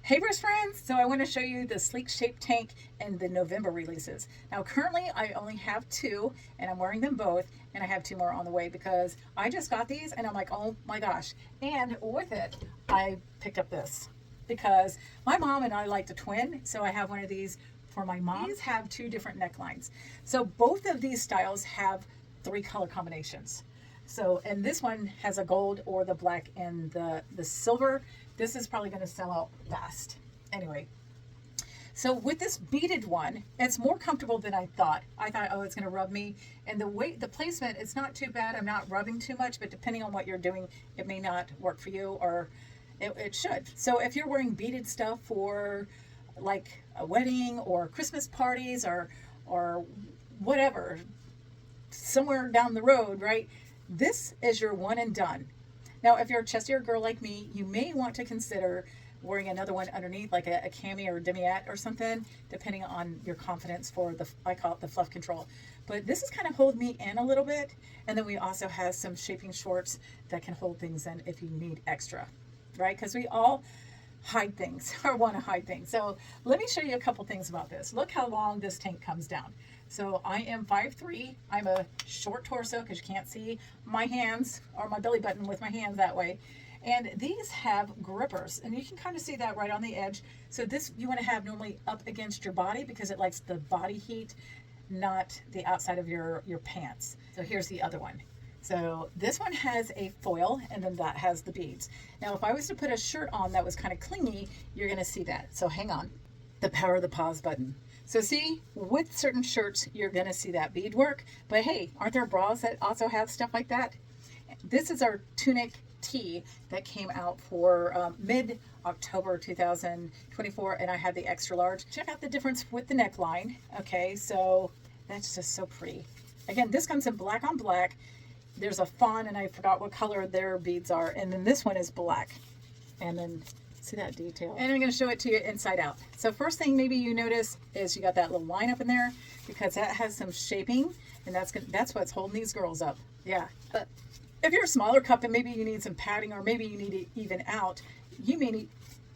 Hey Bruce friends, so I want to show you the sleek shape tank and the November releases. Now currently I only have two and I'm wearing them both, and I have two more on the way because I just got these and I'm like, oh my gosh. And with it, I picked up this because my mom and I like to twin, so I have one of these for my mom. These have two different necklines. So both of these styles have three color combinations. So, and this one has a gold or the black and the silver. This is probably going to sell out fast. Anyway, so with this beaded one, it's more comfortable than I thought. I thought, oh, it's going to rub me. And the weight, the placement, it's not too bad. I'm not rubbing too much, but depending on what you're doing, it may not work for you, or it should. So if you're wearing beaded stuff for like a wedding or Christmas parties or whatever, somewhere down the road, right? This is your one and done. Now, if you're a chestier girl like me, you may want to consider wearing another one underneath, like a cami or a demiette or something, depending on your confidence for the, I call it the fluff control. But this is kind of hold me in a little bit. And then we also have some shaping shorts that can hold things in if you need extra, right? Because we all hide things or want to hide things. So let me show you a couple things about this. Look how long this tank comes down. So I am 5'3". I'm a short torso because you can't see my hands or my belly button with my hands that way. And these have grippers, and you can kind of see that right on the edge. So this you want to have normally up against your body because it likes the body heat, not the outside of your pants. So here's the other one. So this one has a foil, and then that has the beads. Now, if I was to put a shirt on that was kind of clingy, you're going to see that. So hang on. The power of the pause button. So see, with certain shirts, you're going to see that beadwork. But hey, aren't there bras that also have stuff like that? This is our tunic tee that came out for mid-October 2024, and I had the extra large. Check out the difference with the neckline. Okay, so that's just so pretty. Again, this comes in black on black. There's a fawn, and I forgot what color their beads are. And then this one is black. And then see that detail. And I'm going to show it to you inside out. So first thing maybe you notice is you got that little line up in there because that has some shaping, and that's what's holding these girls up. Yeah. But if you're a smaller cup and maybe you need some padding, or maybe you need it even out, you may need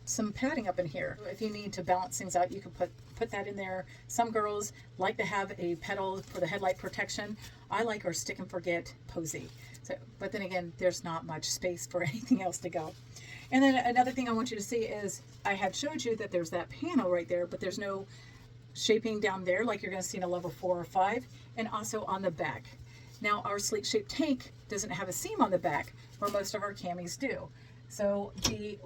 some padding up in here. If you need to balance things out, you can put that in there. Some girls like to have a pedal for the headlight protection. I like our stick and forget posy. So, but then again, there's not much space for anything else to go. And then another thing I want you to see is I had showed you that there's that panel right there, but there's no shaping down there like you're going to see in a level 4 or 5, and also on the back. Now our sleek shape tank doesn't have a seam on the back where most of our camis do. So the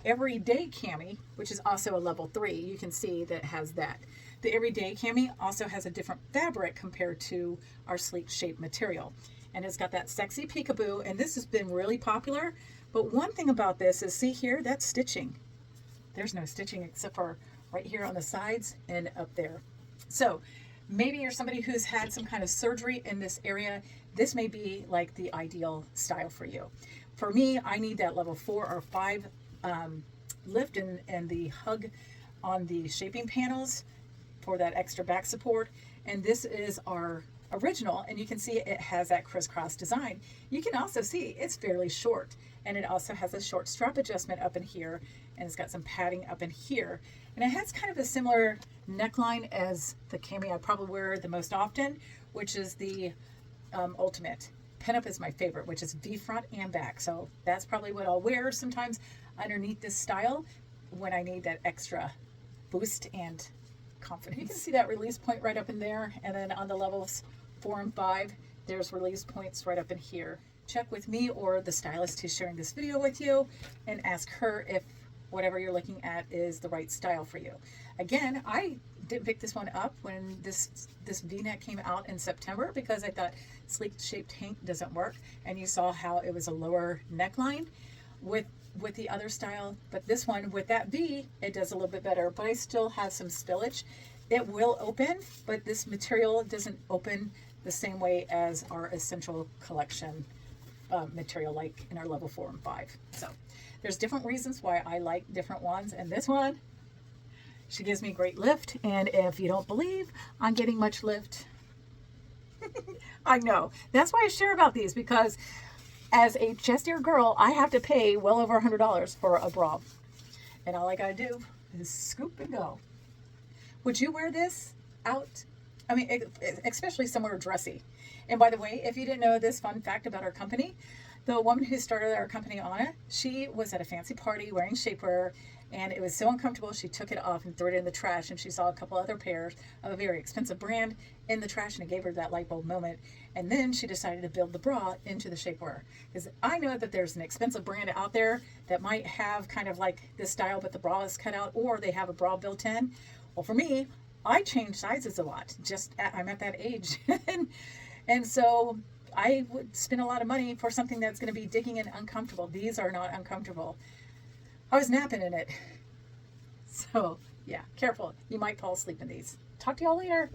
everyday cami, which is also a level 3, you can see that it has that. The everyday cami also has a different fabric compared to our sleek shape material. And it's got that sexy peekaboo, and this has been really popular. But one thing about this is, see here, that's stitching. There's no stitching except for right here on the sides and up there. So maybe you're somebody who's had some kind of surgery in this area. This may be like the ideal style for you. For me, I need that level 4 or 5 lift and the hug on the shaping panels for that extra back support. And this is our original, and you can see it has that crisscross design. You can also see it's fairly short, and it also has a short strap adjustment up in here, and it's got some padding up in here, and it has kind of a similar neckline as the cami I probably wear the most often, which is the ultimate. Pinup is my favorite, which is V front and back, so that's probably what I'll wear sometimes underneath this style when I need that extra boost and confidence. You can see that release point right up in there, and then on the levels 4 and 5, there's release points right up in here. Check with me or the stylist who's sharing this video with you and ask her if whatever you're looking at is the right style for you. Again, I didn't pick this one up when this V-neck came out in September because I thought sleek shaped tank doesn't work, and you saw how it was a lower neckline with the other style, but this one with that V, it does a little bit better, but I still have some spillage. It will open, but this material doesn't open the same way as our essential collection material, like in our level 4 and 5. So there's different reasons why I like different ones, and this one, she gives me great lift, and if you don't believe I'm getting much lift, I know. That's why I share about these, because as a chestier girl, I have to pay well over $100 for a bra. And all I gotta do is scoop and go. Would you wear this out? I mean, especially somewhere dressy. And by the way, if you didn't know this fun fact about our company, the woman who started our company, Anna, she was at a fancy party wearing shapewear, and it was so uncomfortable she took it off and threw it in the trash. And she saw a couple other pairs of a very expensive brand in the trash, and it gave her that light bulb moment. And then she decided to build the bra into the shapewear, because I know that there's an expensive brand out there that might have kind of like this style, but the bra is cut out, or they have a bra built in. Well, for me, I change sizes a lot. I'm at that age, and so I would spend a lot of money for something that's going to be digging and uncomfortable. These are not uncomfortable. I was napping in it, so yeah, careful. You might fall asleep in these. Talk to y'all later.